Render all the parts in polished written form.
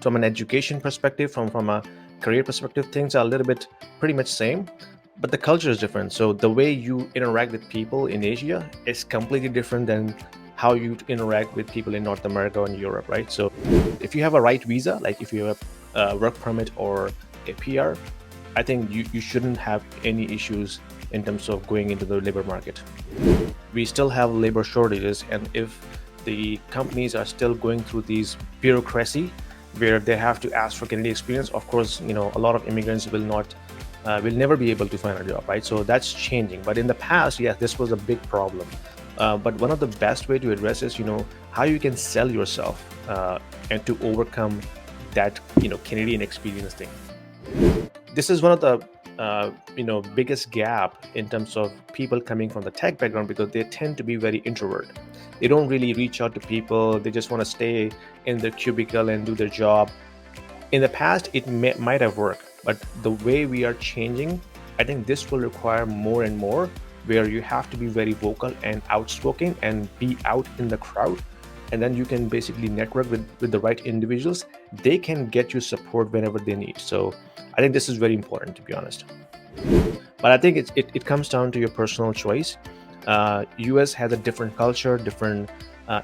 from an education perspective, from a career perspective, things are a little bit pretty much same, but the culture is different. So the way you interact with people in Asia is completely different than how you interact with people in North America and Europe, right? So if you have a right visa, like if you have a work permit or a PR, I think you shouldn't have any issues in terms of going into the labor market. We still have labor shortages, and if the companies are still going through these bureaucracy where they have to ask for Canadian experience, of course, a lot of immigrants will never be able to find a job, right? So that's changing. But in the past, yes, this was a big problem. But one of the best way to address is, how you can sell yourself and to overcome that, Canadian experience thing. This is one of the biggest gap in terms of people coming from the tech background, because they tend to be very introvert. They don't really reach out to people. They just want to stay in their cubicle and do their job. In the past, it might have worked, but the way we are changing, I think this will require more and more, where you have to be very vocal and outspoken and be out in the crowd, and then you can basically network with the right individuals. They can get you support whenever they need. So I think this is very important, to be honest. But I think it comes down to your personal choice. US has a different culture, different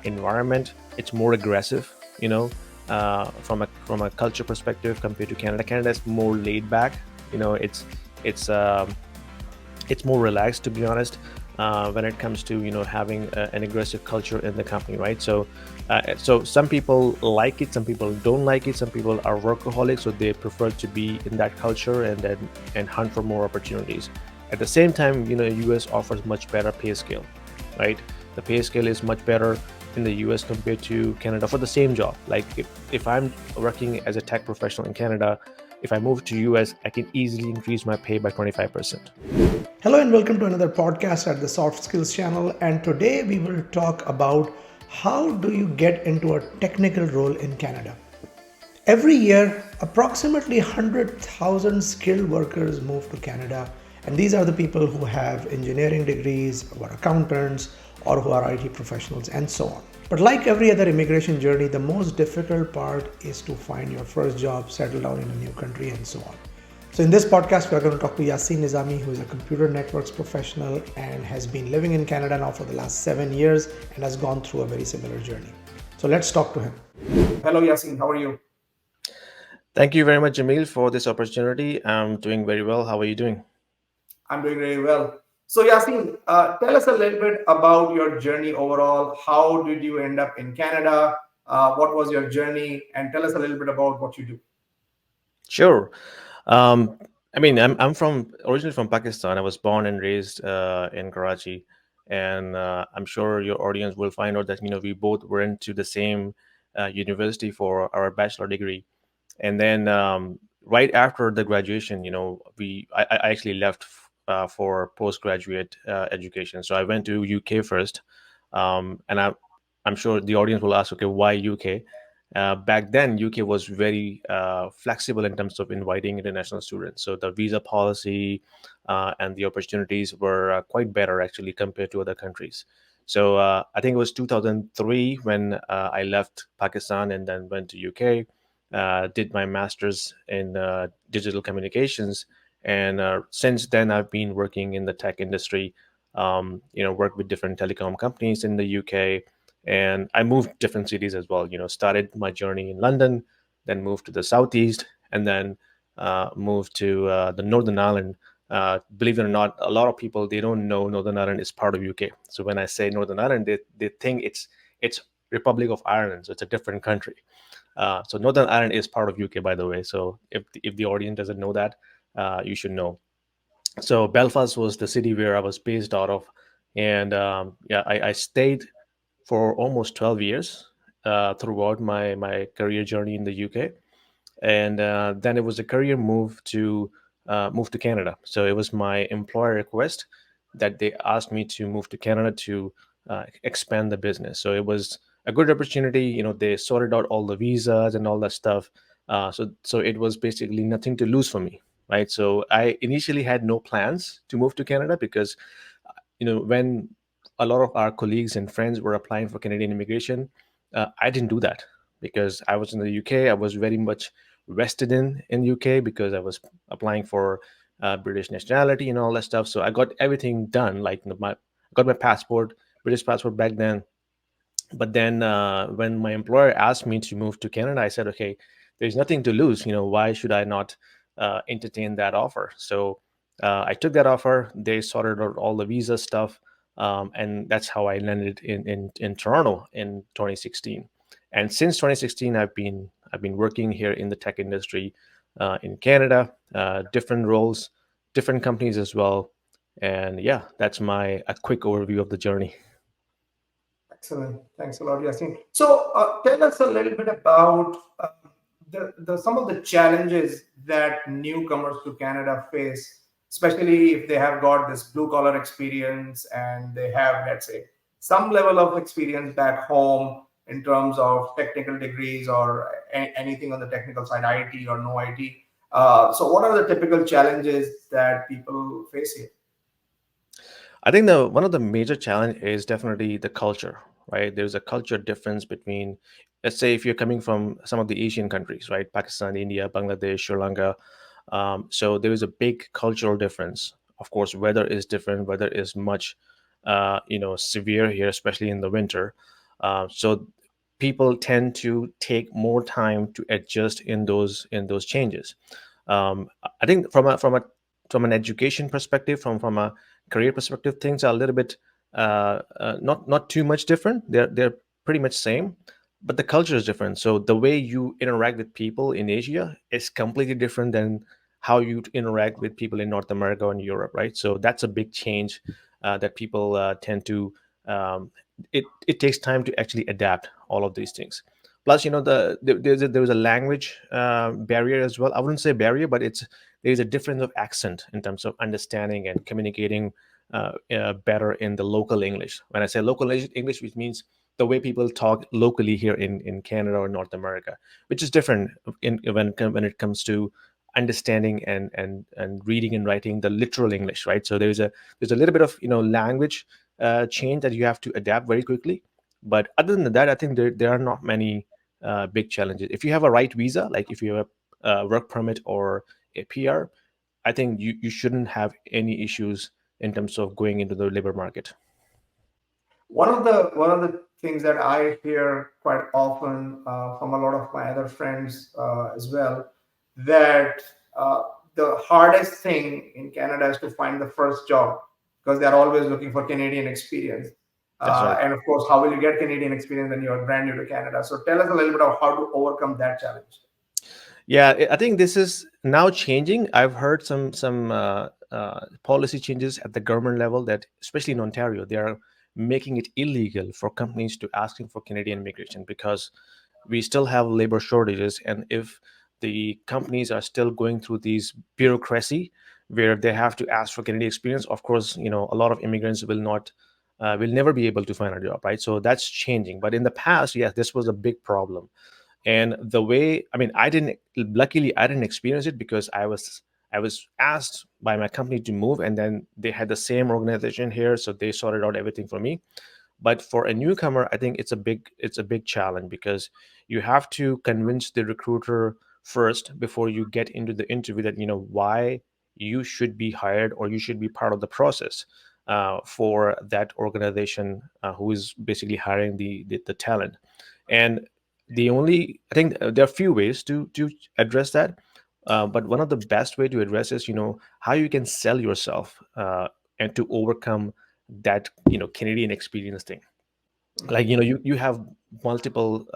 environment. It's more aggressive, from a culture perspective compared to Canada. Canada is more laid back. It's it's more relaxed, to be honest, when it comes to having an aggressive culture in the company, right? So some people like it, some people don't like it, some people are workaholics, so they prefer to be in that culture and hunt for more opportunities. At the same time, US offers much better pay scale, right? The pay scale is much better in the US compared to Canada for the same job. Like if I'm working as a tech professional in Canada, if I move to US, I can easily increase my pay by 25%. Hello and welcome to another podcast at the Soft Skills channel. And today we will talk about how do you get into a technical role in Canada. Every year, approximately 100,000 skilled workers move to Canada, and these are the people who have engineering degrees, who are accountants, or who are IT professionals, and so on. But like every other immigration journey, the most difficult part is to find your first job, settle down in a new country, and so on. So in this podcast, we are going to talk to Yasin Nizam, who is a computer networks professional and has been living in Canada now for the last 7 years and has gone through a very similar journey. So let's talk to him. Hello, Yasin. How are you? Thank you very much, Jamil, for this opportunity. I'm doing very well. How are you doing? I'm doing very well. So, Yasin, tell us a little bit about your journey overall. How did you end up in Canada? What was your journey? And tell us a little bit about what you do. Sure. Um, I mean, I'm from originally from Pakistan. I was born and raised in Karachi, and I'm sure your audience will find out that we both went to the same university for our bachelor degree, and then right after the graduation, I actually left for postgraduate education. So I went to UK first, and I'm sure the audience will ask, okay, why UK? Back then, UK was very flexible in terms of inviting international students. So the visa policy and the opportunities were quite better actually compared to other countries. So I think it was 2003 when I left Pakistan and then went to UK, did my master's in digital communications, and since then I've been working in the tech industry. Worked with different telecom companies in the UK, and I moved different cities as well. Started my journey in London, then moved to the southeast, and then moved to the Northern Ireland. Believe it or not, a lot of people, they don't know Northern Ireland is part of UK. So when I say Northern Ireland, they think it's Republic of Ireland. So it's a different country. So Northern Ireland is part of UK, by the way. So if the audience doesn't know that, you should know. So Belfast was the city where I was based out of, and yeah, I stayed for almost 12 years throughout my career journey in the UK, and then it was a career move to Canada. So it was my employer request that they asked me to move to Canada to expand the business. So it was a good opportunity. They sorted out all the visas and all that stuff. So it was basically nothing to lose for me, right? So I initially had no plans to move to Canada because when a lot of our colleagues and friends were applying for Canadian immigration, I didn't do that. because I was in the UK. I was very much vested in UK because I was applying for British nationality and all that stuff. So I got everything done. Like I got my passport, British passport back then. But then when my employer asked me to move to Canada, I said, okay, there's nothing to lose. Why should I not entertain that offer? So I took that offer. They sorted out all the visa stuff, and that's how I landed in Toronto in 2016. And since 2016, I've been working here in the tech industry in Canada, different roles, different companies as well. And yeah, that's my a quick overview of the journey. Excellent. Thanks a lot, Yasin. So, tell us a little bit about the some of the challenges that newcomers to Canada face, especially if they have got this blue collar experience and they have, let's say, some level of experience back home in terms of technical degrees or anything on the technical side, IT or no IT. So, what are the typical challenges that people face here? I think the one of the major challenge is definitely the culture, right? There's a culture difference between, let's say, if you're coming from some of the Asian countries, right? Pakistan, India, Bangladesh, Sri Lanka. So there is a big cultural difference. Of course, weather is different. Weather is much, severe here, especially in the winter. So people tend to take more time to adjust in those changes. I think from an education perspective, from a career perspective, things are a little bit not too much different. They're pretty much same, but the culture is different. So the way you interact with people in Asia is completely different than how you interact with people in North America and Europe, right? So that's a big change that people tend to. Um, it takes time to actually adapt all of these things. Plus, there was a language barrier as well. I wouldn't say barrier, but there is a difference of accent in terms of understanding and communicating better in the local English. When I say local English, which means the way people talk locally here in Canada or North America, which is different when it comes to understanding and reading and writing the literal English, right? So there's a little bit of language change that you have to adapt very quickly. But other than that, I think there are not many big challenges. If you have a right visa, like if you have a work permit or a PR, I think you shouldn't have any issues in terms of going into the labor market. One of the things that I hear quite often from a lot of my other friends as well, that uh, the hardest thing in Canada is to find the first job because they're always looking for Canadian experience. That's right. And of course, how will you get Canadian experience when you're brand new to Canada? So tell us a little bit of how to overcome that challenge. Yeah, I think this is now changing. I've heard some policy changes at the government level that, especially in Ontario, they are making it illegal for companies to asking for Canadian immigration because we still have labor shortages, and if the companies are still going through these bureaucracy where they have to ask for Canadian experience, of course, a lot of immigrants will never be able to find a job, right? So that's changing. But in the past, yes, this was a big problem. And the way, I mean, luckily I didn't experience it because I was asked by my company to move, and then they had the same organization here, so they sorted out everything for me. But for a newcomer, I think it's a big challenge because you have to convince the recruiter first before you get into the interview that why you should be hired or you should be part of the process for that organization who is basically hiring the talent. And I think there are a few ways to address that. But one of the best way to address is how you can sell yourself and to overcome that Canadian experience thing. Like you have multiple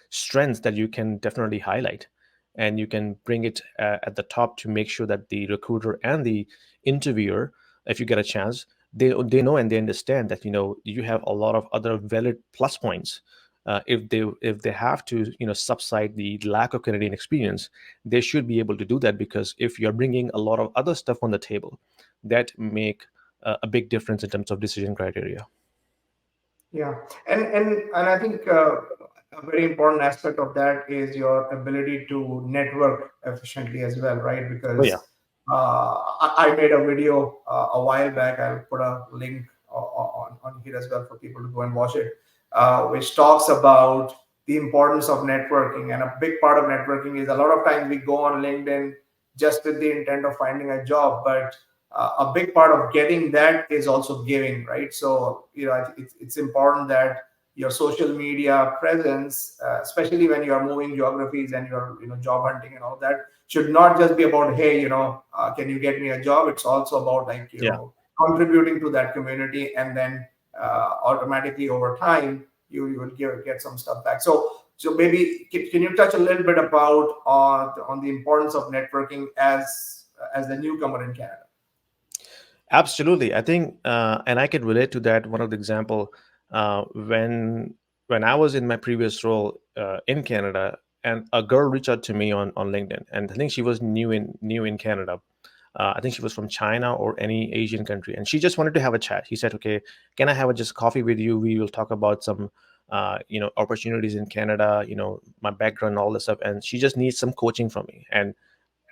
strengths that you can definitely highlight, and you can bring it at the top to make sure that the recruiter and the interviewer, if you get a chance, they know and they understand that you have a lot of other valid plus points. If they have to subside the lack of Canadian experience, they should be able to do that, because if you're bringing a lot of other stuff on the table, that make a big difference in terms of decision criteria. Yeah, and I think a very important aspect of that is your ability to network efficiently as well, right? Oh yeah. Because I made a video a while back. I'll put a link on here as well for people to go and watch it, which talks about the importance of networking. And a big part of networking is a lot of times we go on LinkedIn just with the intent of finding a job, but a big part of getting that is also giving, right? So it's important that your social media presence, especially when you are moving geographies and you're job hunting and all that, should not just be about, hey, can you get me a job? It's also about, like, Yeah. contributing to that community, and then automatically over time you will get some stuff back. So maybe can you touch a little bit about on the importance of networking as the newcomer in Canada? Absolutely. I think, and I can relate to that. One of the example, when I was in my previous role in Canada, and a girl reached out to me on LinkedIn, and I think she was new in Canada. I think she was from China or any Asian country, and she just wanted to have a chat. She said, "Okay, can I have a just coffee with you? We will talk about some, opportunities in Canada. My background, all this stuff." And she just needs some coaching from me. And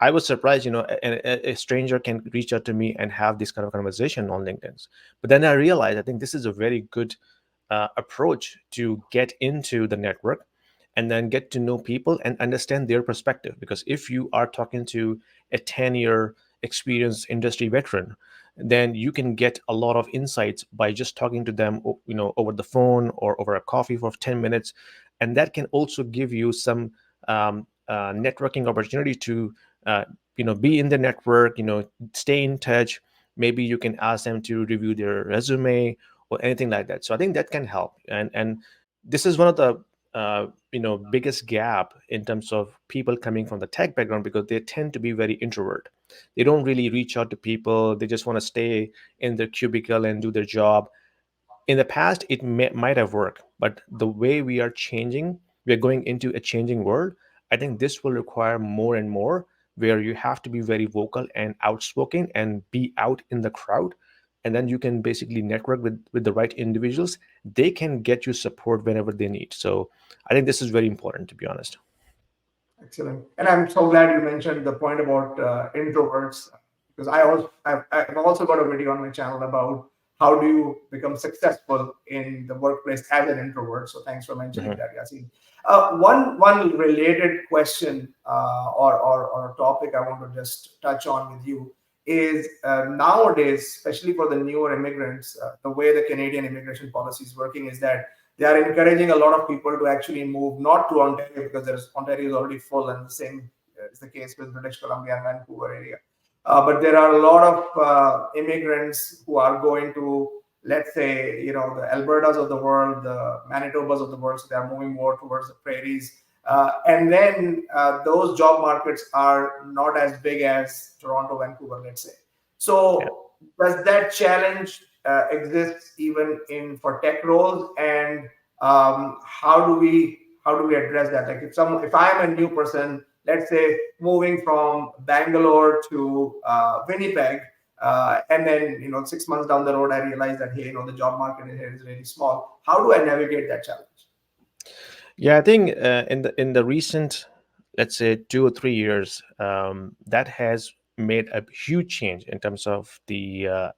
I was surprised, a stranger can reach out to me and have this kind of conversation on LinkedIn. But then I realized, I think this is a very good approach to get into the network and then get to know people and understand their perspective. Because if you are talking to a 10-year experienced industry veteran, then you can get a lot of insights by just talking to them, over the phone or over a coffee for 10 minutes. And that can also give you some networking opportunity to uh, be in the network, stay in touch. Maybe you can ask them to review their resume or anything like that. So I think that can help. And this is one of the biggest gap in terms of people coming from the tech background, because they tend to be very introvert. They don't really reach out to people. They just want to stay in their cubicle and do their job. In the past it might have worked, but the way we are changing, we are going into a changing world. I think this will require more and more, where you have to be very vocal and outspoken and be out in the crowd, and then you can basically network with the right individuals. They can get you support whenever they need. So I think this is very important, to be honest. Excellent. And I'm so glad you mentioned the point about introverts, because I've also got a video on my channel about how do you become successful in the workplace as an introvert. So thanks for mentioning Mhm. that, Yasin. One related question, or topic I want to just touch on with you is, nowadays, especially for the newer immigrants, the way the Canadian immigration policy is working is that they are encouraging a lot of people to actually move not to Ontario, because Ontario is already full, and the same is the case with British Columbia and Vancouver area. But there are a lot of immigrants who are going to, let's say, the Albertas of the world, the Manitobas of the world. So they are moving more towards the prairies. And then those job markets are not as big as Toronto, Vancouver, let's say. Yeah. So does that challenge exist even in for tech roles? And how do we address that? Like, if I'm a new person, let's say moving from Bangalore to Winnipeg, and then 6 months down the road I realize that, hey, the job market here is really small. How do I navigate that challenge? Yeah, I think in the recent, let's say, 2 or 3 years, that has made a huge change in terms of the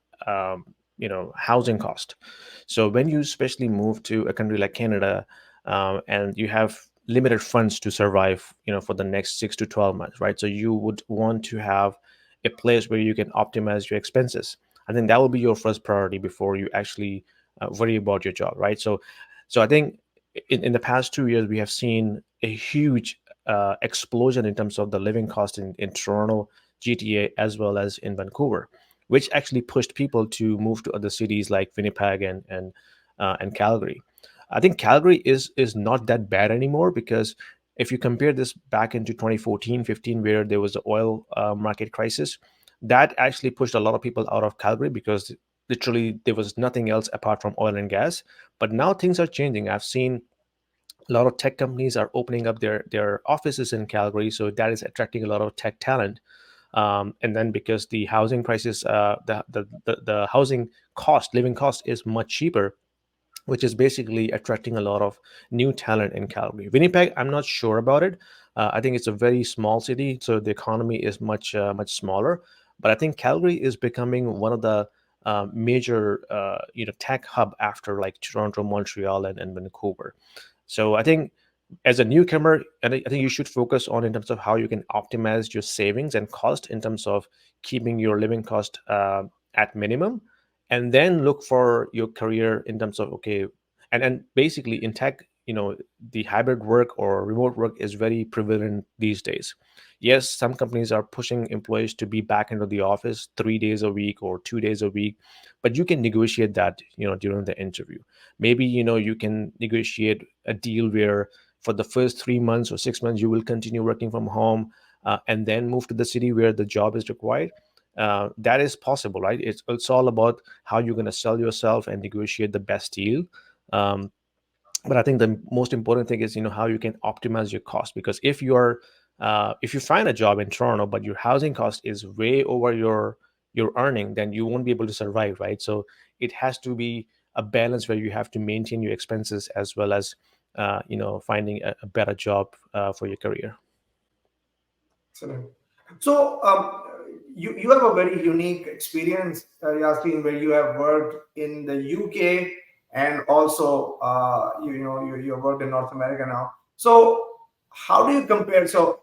housing cost. So when you especially move to a country like Canada, and you have limited funds to survive, for the next 6 to 12 months, right? So you would want to have a place where you can optimize your expenses. I think that will be your first priority before you actually worry about your job, right? So I think in the past 2 years, we have seen a huge explosion in terms of the living cost in Toronto, GTA, as well as in Vancouver, which actually pushed people to move to other cities like Winnipeg and Calgary. I think Calgary is not that bad anymore, because if you compare this back into 2014, 15, where there was the oil market crisis, that actually pushed a lot of people out of Calgary, because literally there was nothing else apart from oil and gas. But now things are changing. I've seen a lot of tech companies are opening up their offices in Calgary, so that is attracting a lot of tech talent. And then because the housing crisis, the housing cost, living cost is much cheaper, which is basically attracting a lot of new talent in Calgary. Winnipeg, I'm not sure about it. I think it's a very small city, so the economy is much smaller. But I think Calgary is becoming one of the major tech hub after like Toronto, Montreal, and Vancouver. So I think as a newcomer, and I think you should focus on in terms of how you can optimize your savings and cost in terms of keeping your living cost at minimum, and then look for your career in terms of okay, and basically in tech, the hybrid work or remote work is very prevalent these days. Yes, some companies are pushing employees to be back into the office 3 days a week or 2 days a week, but you can negotiate that during the interview. Maybe you can negotiate a deal where for the first 3 months or 6 months you will continue working from home, and then move to the city where the job is required. That is possible, right? It's all about how you're going to sell yourself and negotiate the best deal. um, but I think the most important thing is how you can optimize your cost, because if you find a job in Toronto but your housing cost is way over your earning, then you won't be able to survive, right? So it has to be a balance where you have to maintain your expenses as well as finding a better job for your career. Excellent. So, you have a very unique experience, Yasin, where you have worked in the UK and also you worked in North America now. So, how do you compare? So,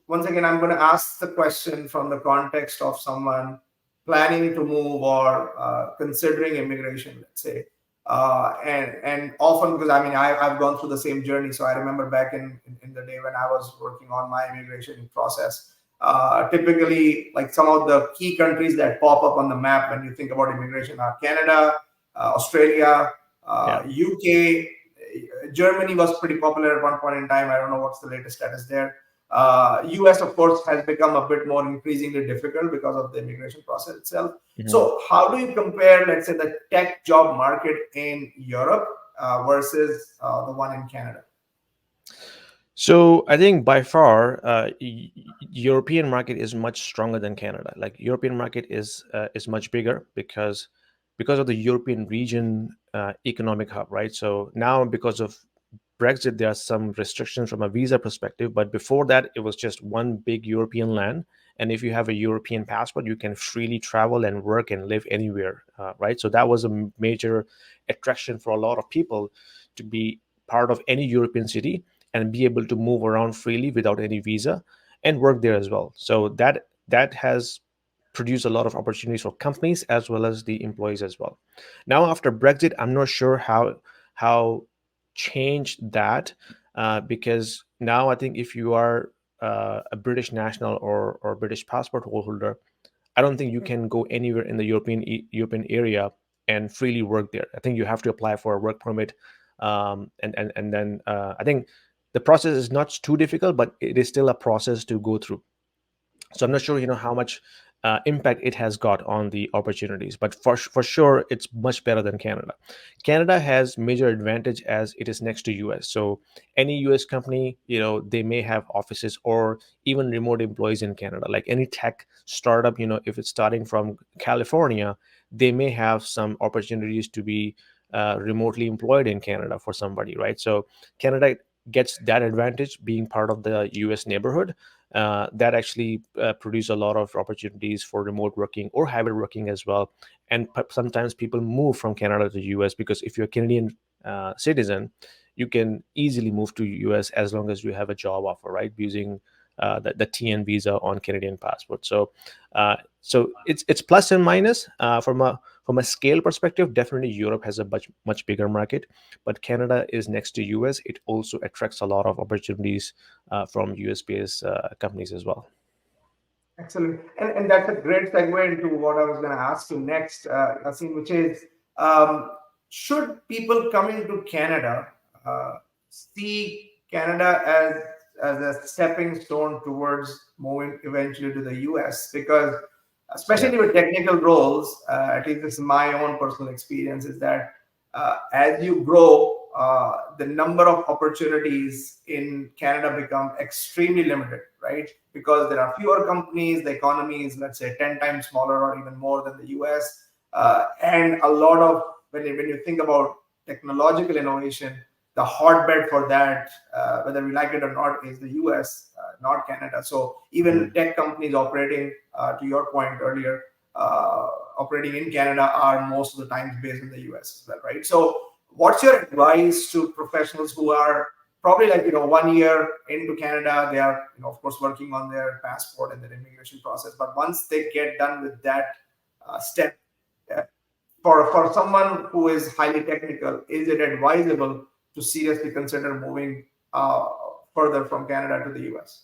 once again, I'm going to ask the question from the context of someone planning to move or considering immigration, let's say. And often, because I mean, I've gone through the same journey. So I remember back in the day when I was working on my immigration process, typically like some of the key countries that pop up on the map when you think about immigration are Canada, Australia, Yeah. UK. Germany was pretty popular at one point in time. I don't know what's the latest status there. US, of course, has become a bit more increasingly difficult because of the immigration process itself. Mhm. So, how do you compare, let's say, the tech job market in Europe versus the one in Canada? So I think by far, European market is much stronger than Canada. Like European market is much bigger because of the European region economic hub, right? So now because of Brexit, there are some restrictions from a visa perspective, but before that, it was just one big European land. And if you have a European passport, you can freely travel and work and live anywhere, right? So that was a major attraction for a lot of people to be part of any European city and be able to move around freely without any visa and work there as well. So that has produced a lot of opportunities for companies as well as the employees as well. Now after Brexit, I'm not sure how change that, because now I think if you are a British national or British passport holder, I don't think you can go anywhere in the European area and freely work there. I think you have to apply for a work permit, and then I think the process is not too difficult, but it is still a process to go through. So I'm not sure how much impact it has got on the opportunities, but for sure it's much better than Canada. Canada has major advantage as it is next to US. So any US company, they may have offices or even remote employees in Canada. Like any tech startup, if it's starting from California, they may have some opportunities to be remotely employed in Canada for somebody, right? So Canada gets that advantage being part of the US neighborhood. That actually produce a lot of opportunities for remote working or hybrid working as well. And sometimes people move from Canada to US because if you're a Canadian citizen, you can easily move to US as long as you have a job offer, right? Using the TN visa on Canadian passport. So it's plus and minus from a scale perspective. Definitely, Europe has a much bigger market, but Canada is next to US. It also attracts a lot of opportunities from US based companies as well. Excellent. And that's a great segue into what I was going to ask you next, Yasin, which is um, should people coming to Canada see Canada as a stepping stone towards moving eventually to the US? Because Yeah. especially with technical roles, at least this is my own personal experience, is that as you grow, the number of opportunities in Canada become extremely limited, right? Because there are fewer companies, the economy is, let's say, 10 times smaller or even more than the US. And a lot of, when you think about technological innovation, the hotbed for that, whether we like it or not, is the US, not Canada. So even Mhm. tech companies operating, to your point earlier, operating in Canada are most of the times based in the US as well, right? So what's your advice to professionals who are probably like 1 year into Canada, they are of course working on their passport and their immigration process. But once they get done with that step, uh, for someone who is highly technical, is it advisable to seriously consider moving further from Canada to the US?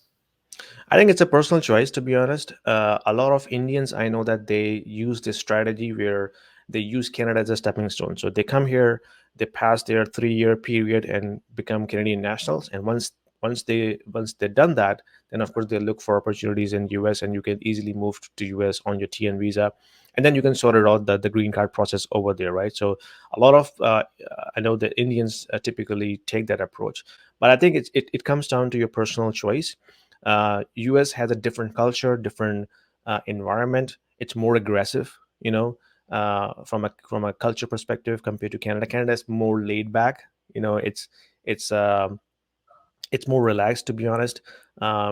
I think it's a personal choice, to be honest. A lot of Indians, I know that they use this strategy where they use Canada as a stepping stone. So they come here, they pass their 3 year period and become Canadian nationals. And once they've done that, then of course they look for opportunities in US, and you can easily move to US on your TN visa, and then you can sort it out the green card process over there, right? So a lot of I know that Indians typically take that approach, but I think it comes down to your personal choice. US has a different culture, different environment. It's more aggressive, from a culture perspective compared to Canada. Canada is more laid back. It's it's more relaxed, to be honest,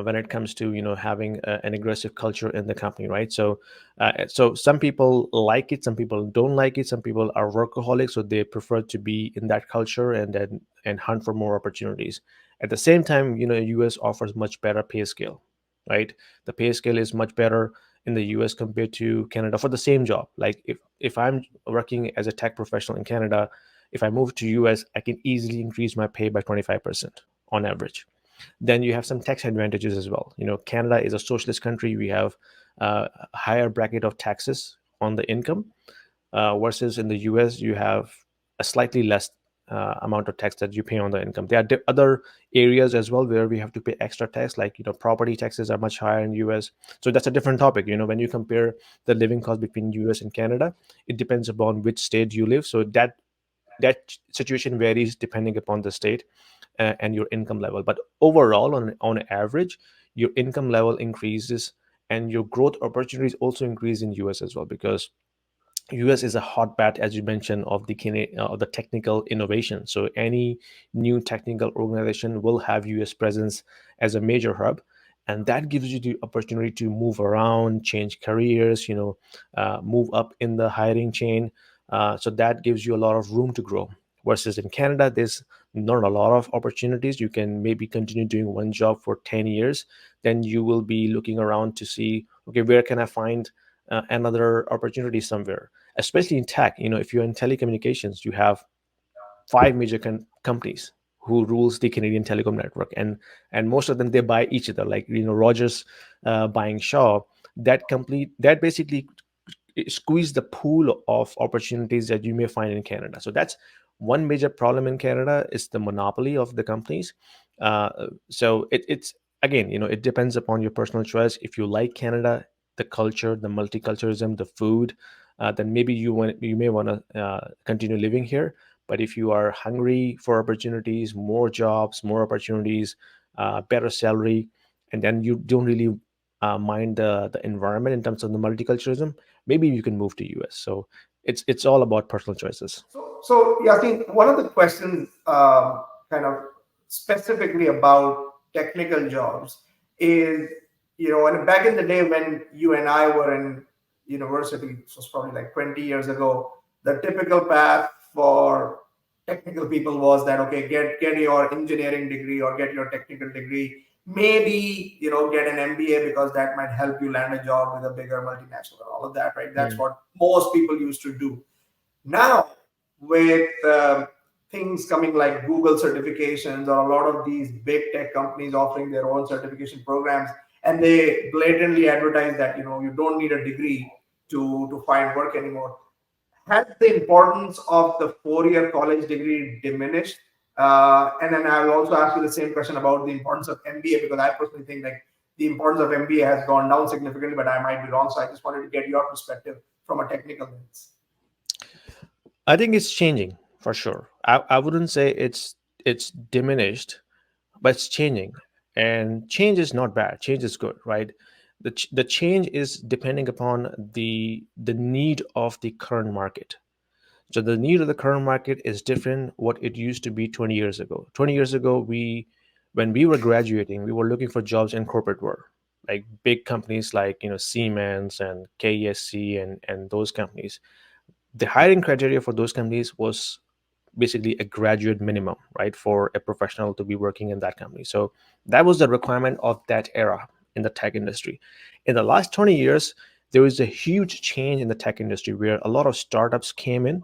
when it comes to having an aggressive culture in the company, right? So some people like it, some people don't like it, some people are workaholics, so they prefer to be in that culture and hunt for more opportunities. At the same time, US offers much better pay scale, right? The pay scale is much better in the US compared to Canada for the same job. Like if I'm working as a tech professional in Canada, if I move to US, I can easily increase my pay by 25% on average. Then you have some tax advantages as well. Canada is a socialist country. We have a higher bracket of taxes on the income, versus in the US, you have a slightly less amount of tax that you pay on the income. There are other areas as well where we have to pay extra tax, like property taxes are much higher in US. So that's a different topic. When you compare the living cost between US and Canada, it depends upon which state you live. So that situation varies depending upon the state and your income level. But overall, on average, your income level increases, and your growth opportunities also increase in US as well, because US is a hotbed, as you mentioned, of the technical innovation. So any new technical organization will have US presence as a major hub, and that gives you the opportunity to move around, change careers, move up in the hiring chain. So that gives you a lot of room to grow. Versus in Canada, there's not a lot of opportunities. You can maybe continue doing one job for 10 years, then you will be looking around to see, okay, where can I find another opportunity somewhere, especially in tech. If you're in telecommunications, you have five major companies who rules the Canadian telecom network, and most of them, they buy each other, like Rogers buying Shaw. That company that basically squeeze the pool of opportunities that you may find in Canada. So that's one major problem in Canada, is the monopoly of the companies. So it's again, it depends upon your personal choice. If you like Canada, the culture, the multiculturalism, the food, then maybe you may want to continue living here. But if you are hungry for opportunities, more jobs, more opportunities, better salary, and then you don't really mind the environment in terms of the multiculturalism, maybe you can move to US. So it's all about personal choices. So yeah, I think one of the questions, kind of specifically about technical jobs, is and back in the day when you and I were in university, this was probably like 20 years ago. The typical path for technical people was that, okay, get your engineering degree or get your technical degree, maybe get an MBA, because that might help you land a job with a bigger multinational and all of that, right? That's Mm. what most people used to do. Now, with things coming like Google certifications, or a lot of these big tech companies offering their own certification programs, and they blatantly advertise that you don't need a degree to find work anymore. Has the importance of the 4 year college degree diminished? And then I will also ask you the same question about the importance of MBA, because I personally think like the importance of MBA has gone down significantly, but I might be wrong. So I just wanted to get your perspective from a technical lens. I think it's changing for sure. I wouldn't say it's diminished, but it's changing. And change is not bad. Change is good, right? The change is depending upon the need of the current market. So the need of the current market is different what it used to be 20 years ago. 20 years ago, when we were graduating, we were looking for jobs in corporate world, like big companies like Siemens and KESC and those companies. The hiring criteria for those companies was basically a graduate minimum, right, for a professional to be working in that company. So that was the requirement of that era in the tech industry. In the last 20 years, there was a huge change in the tech industry where a lot of startups came in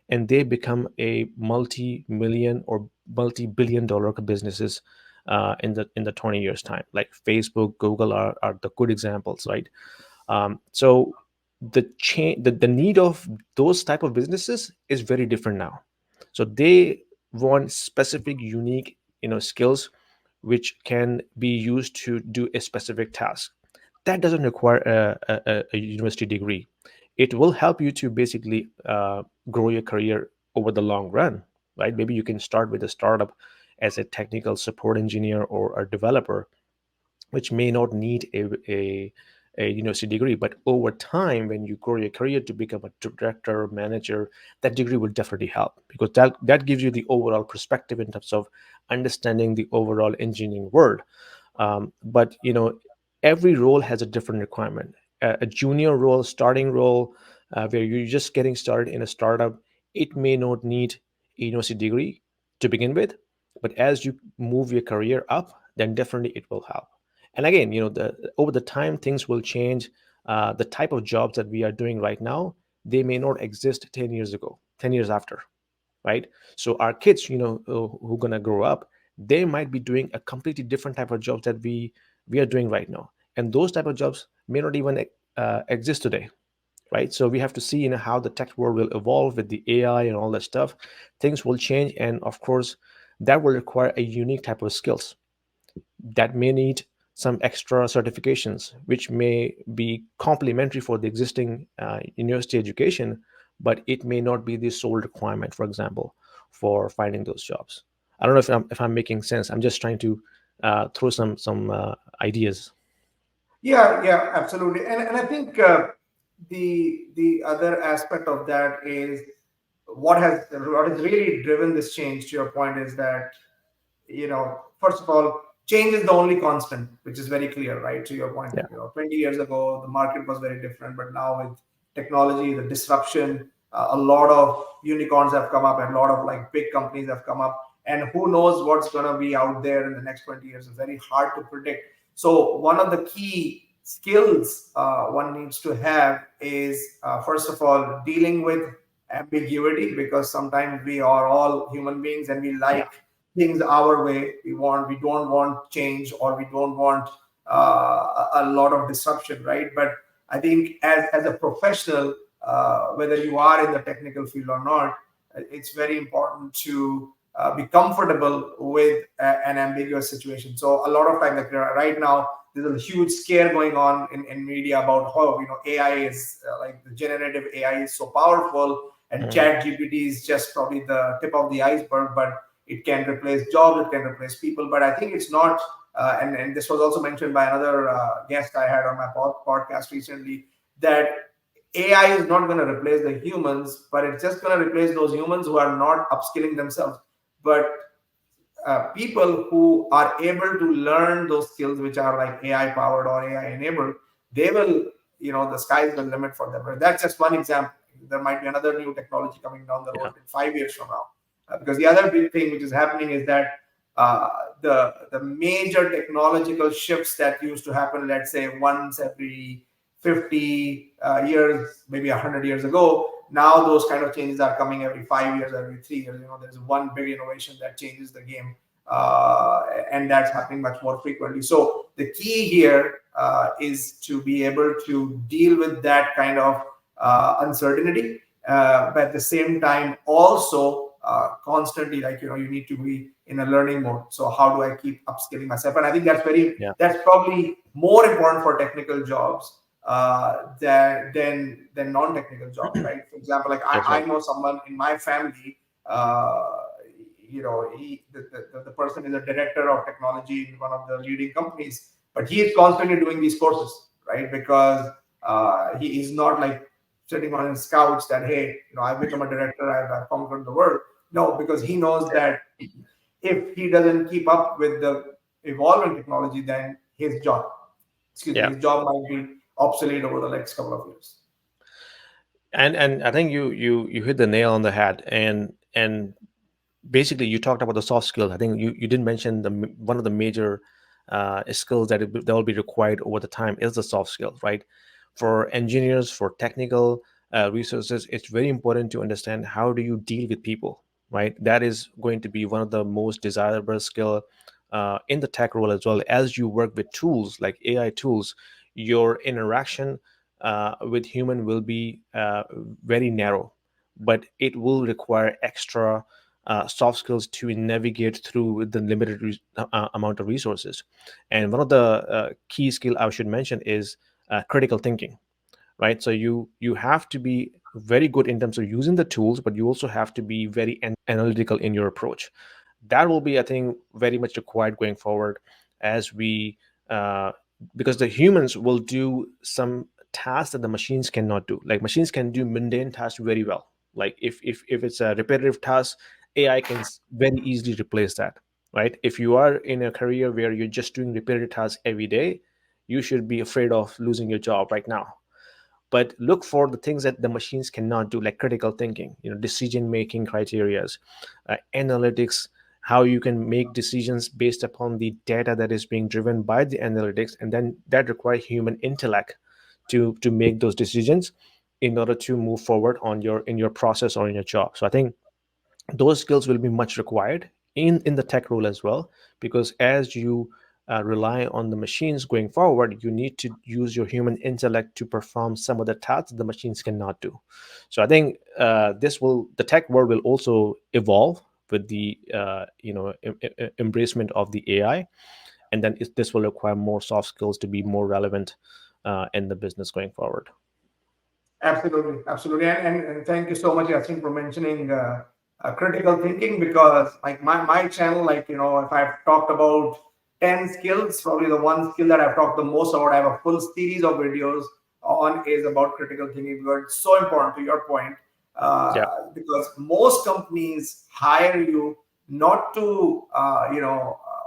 and they become a multi-million or multi-billion dollar businesses in the 20 years time. Like Facebook, Google are the good examples, right? So the need of those type of businesses is very different now. So they want specific, unique, skills which can be used to do a specific task. That doesn't require a university degree. It will help you to basically grow your career over the long run, right? Maybe you can start with a startup as a technical support engineer or a developer, which may not need a university degree. But over time, when you grow your career to become a director, manager, that degree will definitely help, because that gives you the overall perspective in terms of understanding the overall engineering world. But every role has a different requirement. A junior role, starting role, where you're just getting started in a startup, it may not need a university degree to begin with, but as you move your career up, then definitely it will help. And again, the over the time, things will change. The type of jobs that we are doing right now, they may not exist 10 years ago, 10 years after, right? So our kids, who are going to grow up, they might be doing a completely different type of jobs that we are doing right now, and those type of jobs may not even exist today, right? So we have to see how the tech world will evolve with the AI and all that stuff. Things will change, and of course that will require a unique type of skills that may need some extra certifications, which may be complementary for the existing university education, but it may not be the sole requirement, for example, for finding those jobs. I don't know if I'm making sense. I'm just trying to throw some ideas. Yeah, yeah, absolutely. And I think the other aspect of that is what has really driven this change. To your point, is that first of all, change is the only constant, which is very clear, right? To your point, Yeah, 20 years ago, the market was very different, but now with technology, the disruption, a lot of unicorns have come up and a lot of like big companies have come up. And who knows what's going to be out there in the next 20 years? It's very hard to predict. So, one of the key skills one needs to have is, first of all, dealing with ambiguity, because sometimes we are all human beings and we yeah, like things our way. We don't want change, or we don't want a lot of disruption, right? But I think as a professional, whether you are in the technical field or not, it's very important to be comfortable with an ambiguous situation. So a lot of time, like right now, there's a huge scare going on in media about how AI is like the generative AI is so powerful, and mhm, chat GPT is just probably the tip of the iceberg, but it can replace jobs, it can replace people. But I think it's not, and this was also mentioned by another guest I had on my podcast recently, that AI is not going to replace the humans, but it's just going to replace those humans who are not upskilling themselves. But people who are able to learn those skills, which are like AI powered or AI enabled, they will, the sky is the limit for them. But that's just one example. There might be another new technology coming down the road yeah, in 5 years from now. Because the other big thing which is happening is that uh, the major technological shifts that used to happen, let's say once every 50 years, maybe 100 years ago, now those kind of changes are coming every 5 years, every 3 years. There's one big innovation that changes the game, uh, and that's happening much more frequently. So the key here is to be able to deal with that kind of uncertainty, but at the same time also constantly, like you need to be in a learning mode. So how do I keep upskilling myself? And I think yeah, that's probably more important for technical jobs than non-technical jobs, right? For example, like that's I right. know someone in my family, the person is a director of technology in one of the leading companies, but he is constantly doing these courses, right? Because he is not like sitting on his couch that, hey, I've become a director, I've conquered the world. No, because he knows that if he doesn't keep up with the evolving technology, then Yeah, his job might be obsolete over the next couple of years. and I think you hit the nail on the head. And and basically you talked about the soft skills. I think you didn't mention one of the major skills that will be required over the time is the soft skills, right? For engineers, for technical resources, it's very important to understand how do you deal with people, right? That is going to be one of the most desirable skill in the tech role, as well as you work with tools like AI tools. Your interaction with human will be very narrow, but it will require extra soft skills to navigate through the limited amount of resources. And one of the key skill I should mention is critical thinking, right? So you have to be very good in terms of using the tools, but you also have to be very analytical in your approach. That will be, I think, very much required going forward, as we uh, because the humans will do some tasks that the machines cannot do. Like machines can do mundane tasks very well. Like if it's a repetitive task, AI can very easily replace that, right? If you are in a career where you're just doing repetitive tasks every day, you should be afraid of losing your job right now. But look for the things that the machines cannot do, like critical thinking, decision making criterias, analytics, how you can make decisions based upon the data that is being driven by the analytics, and then that require human intellect to make those decisions in order to move forward on your in your process or in your job. So I think those skills will be much required in the tech role as well, because as you rely on the machines going forward, you need to use your human intellect to perform some of the tasks the machines cannot do. So I think the tech world will also evolve with the embracement of the AI, and then this will require more soft skills to be more relevant in the business going forward. Absolutely, absolutely, and thank you so much, Yasin, for mentioning critical thinking, because like my channel, like if I've talked about 10 skills, probably the one skill that I've talked the most about, I have a full series of videos on, is about critical thinking, because it's so important to your point, Yeah. because most companies hire you not to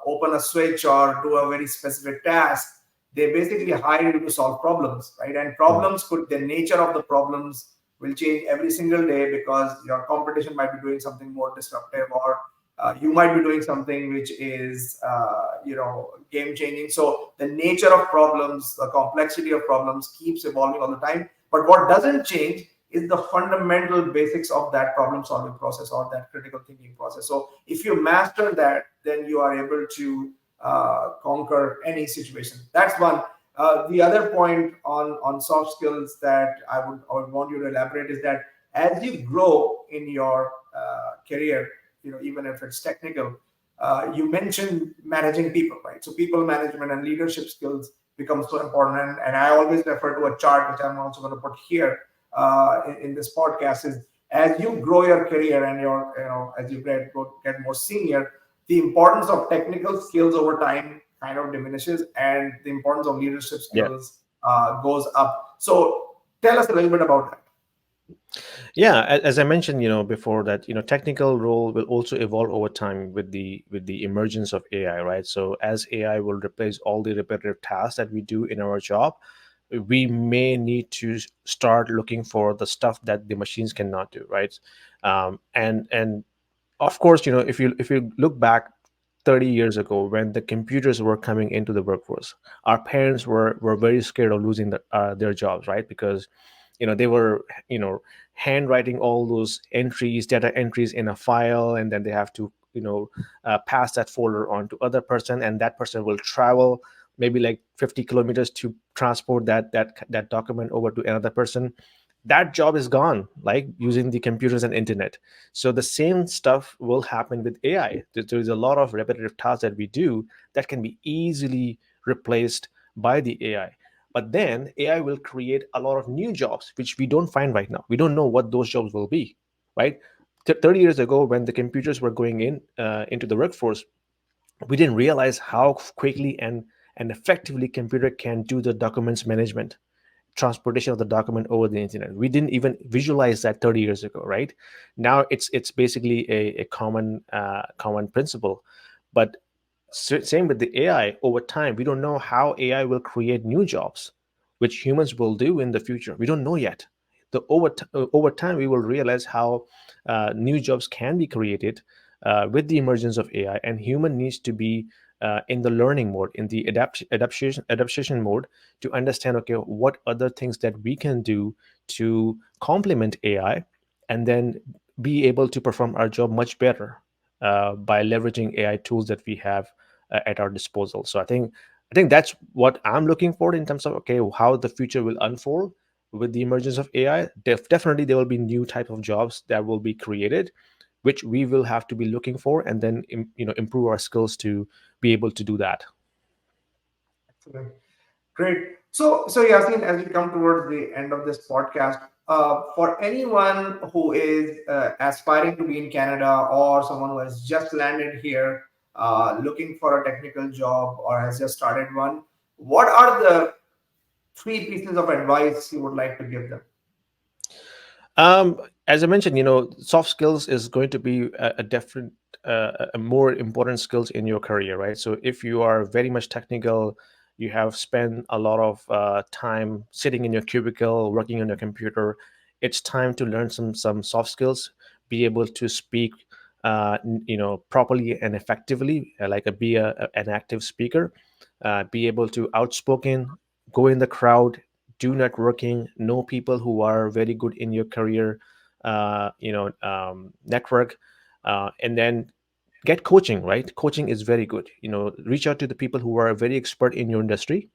open a switch or do a very specific task. They basically hire you to solve problems, right? And Mm. problems could, the nature of the problems will change every single day, because your competition might be doing something more disruptive, or you might be doing something which is game changing. So the nature of problems, the complexity of problems keeps evolving all the time. But what doesn't change is the fundamental basics of that problem solving process, or that critical thinking process. So if you master that, then you are able to conquer any situation. That's one. The other point on soft skills that I would want you to elaborate is that as you grow in your career, even if it's technical, you mentioned managing people, right? So people management and leadership skills become so important. And I always refer to a chart, which I'm also going to put here in this podcast, is as you grow your career and as you get more senior, the importance of technical skills over time kind of diminishes, and the importance of leadership Yeah. skills goes up. So tell us a little bit about that. Yeah, as I mentioned, before, that technical role will also evolve over time with the emergence of AI, right? So as AI will replace all the repetitive tasks that we do in our job, we may need to start looking for the stuff that the machines cannot do, right? And of course, if you look back 30 years ago, when the computers were coming into the workforce, our parents were very scared of losing their jobs, right? Because they were handwriting all those entries, data entries in a file, and then they have to pass that folder on to other person, and that person will travel maybe like 50 kilometers to transport that document over to another person. That job is gone, like using the computers and internet. So the same stuff will happen with AI. There's a lot of repetitive tasks that we do that can be easily replaced by the AI. But then AI will create a lot of new jobs which we don't find right now. We don't know what those jobs will be, right? 30 years ago, when the computers were going into the workforce, we didn't realize how quickly and effectively computer can do the documents management, transportation of the document over the internet. We didn't even visualize that 30 years ago, right? Now it's basically a common principle. But same with the AI. Over time, we don't know how AI will create new jobs which humans will do in the future. We don't know yet. over time we will realize how new jobs can be created with the emergence of AI, and human needs to be in the learning mode, in the adaptation mode, to understand, okay, what other things that we can do to complement AI, and then be able to perform our job much better by leveraging AI tools that we have at our disposal. So I think that's what I'm looking for in terms of, okay, how the future will unfold with the emergence of AI. Definitely there will be new type of jobs that will be created, which we will have to be looking for, and then improve our skills to be able to do that. Excellent. Great. So Yasin, as we come towards the end of this podcast, for anyone who is aspiring to be in Canada, or someone who has just landed here, looking for a technical job or has just started one, what are the three pieces of advice you would like to give them? Um, as I mentioned, soft skills is going to be a different, a more important skills in your career, right? So if you are very much technical, you have spent a lot of time sitting in your cubicle, working on your computer. It's time to learn some soft skills, be able to speak, properly and effectively, be an active speaker, be able to outspoken, go in the crowd, do networking, know people who are very good in your career, network, and then get coaching. Right, coaching is very good. Reach out to the people who are very expert in your industry.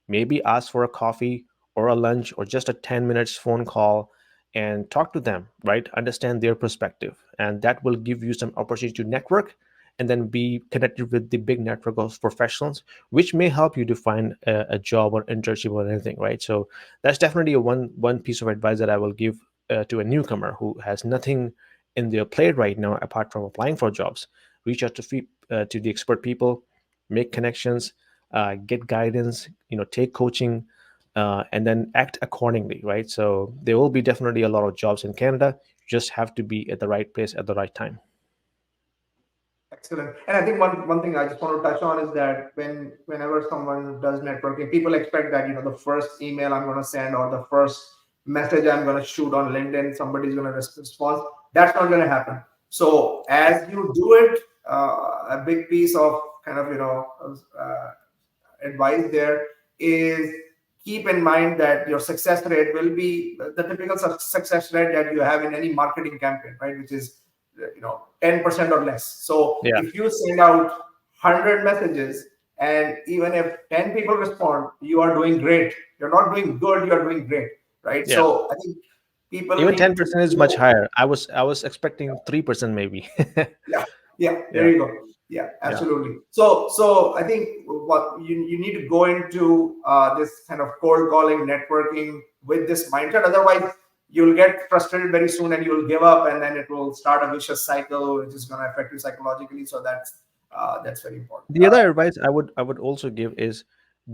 Maybe ask for a coffee or a lunch or just a 10 minutes phone call and talk to them, right? Understand their perspective, and that will give you some opportunity to network and then be connected with the big network of professionals, which may help you to find a job or internship or anything, right? So that's definitely one piece of advice that I will give to a newcomer who has nothing in their plate right now apart from applying for jobs. Reach out to the expert people, make connections, get guidance, take coaching, and then act accordingly, right? So there will be definitely a lot of jobs in Canada. You just have to be at the right place at the right time. Excellent. And I think one thing I just want to touch on is that whenever someone does networking, people expect that, the first email I'm going to send or the first message I'm going to shoot on LinkedIn, somebody's going to respond. That's not going to happen. So as you do it, a big piece of kind of, advice there is, keep in mind that your success rate will be the typical success rate that you have in any marketing campaign, right? Which is 10% or less. So Yeah, if you send out 100 messages and even if 10 people respond, you are doing great. You're not doing good, you're doing great, right? yeah. So I think people Even need 10% is much to. higher. I was expecting 3% maybe. Yeah, yeah, there Yeah, you go. Yeah, yeah. absolutely. So I think what you need to go into this kind of cold calling, networking with this mindset. Otherwise, you'll get frustrated very soon and you'll give up, and then it will start a vicious cycle, which is going to affect you psychologically. So that's very important. The other advice I would also give is,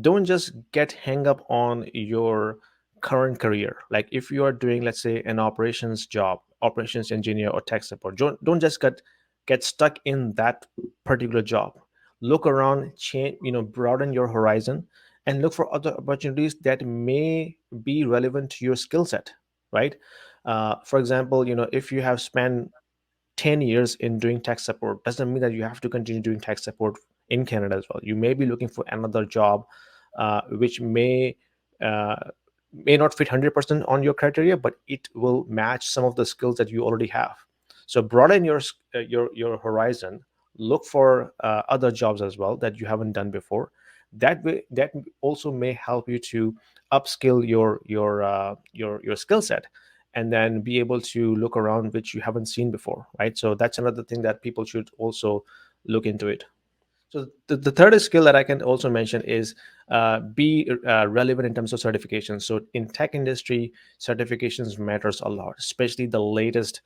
don't just get hang up on your current career. Like if you are doing, let's say, an operations job, operations engineer or tech support, don't just get stuck in that particular job. Look around, change, broaden your horizon, and look for other opportunities that may be relevant to your skill set, right? For example, if you have spent 10 years in doing tech support, doesn't mean that you have to continue doing tech support in Canada as well. You may be looking for another job, which uh, may not fit 100% on your criteria, but it will match some of the skills that you already have. So broaden your horizon. Look for other jobs as well that you haven't done before. That way, that also may help you to upskill your skill set, and then be able to look around which you haven't seen before, right? So that's another thing that people should also look into it. So the third skill that I can also mention is be relevant in terms of certifications. So in tech industry, certifications matters a lot, especially the latest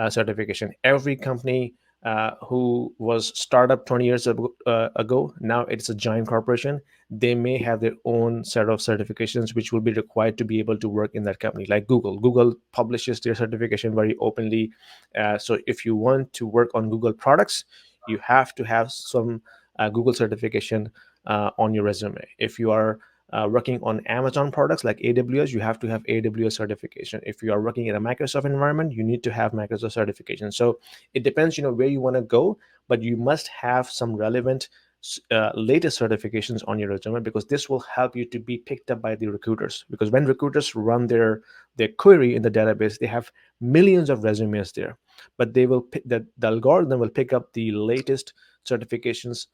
certification. Every company who was startup 20 years ago, now it's a giant corporation. They may have their own set of certifications which will be required to be able to work in that company. Like Google publishes their certification very openly. So if you want to work on Google products, you have to have some Google certification on your resume. If you are working on Amazon products like AWS, you have to have AWS certification. If you are working in a Microsoft environment, you need to have Microsoft certification. So it depends, where you want to go, but you must have some relevant latest certifications on your resume, because this will help you to be picked up by the recruiters. Because when recruiters run their query in the database, they have millions of resumes there, but they will the algorithm will pick up the latest certifications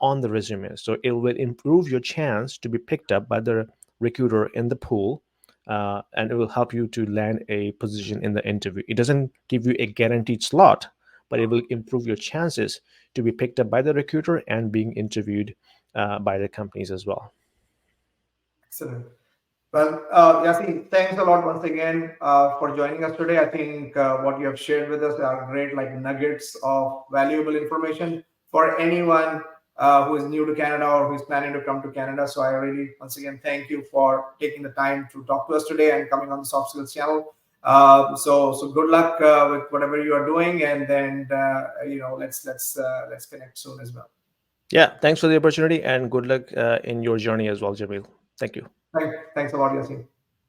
on the resume. So it will improve your chance to be picked up by the recruiter in the pool, and it will help you to land a position in the interview. It doesn't give you a guaranteed slot, but it will improve your chances to be picked up by the recruiter and being interviewed by the companies as well. Excellent. Well, Yasin, thanks a lot once again for joining us today. I think what you have shared with us are great, like nuggets of valuable information for anyone who is new to Canada or who is planning to come to Canada. So I really, once again, thank you for taking the time to talk to us today and coming on the Soft Skills channel. So good luck with whatever you are doing, and then let's connect soon as well. Yeah, thanks for the opportunity and good luck in your journey as well, Jamil. Thank you. Thanks a lot, Yasin.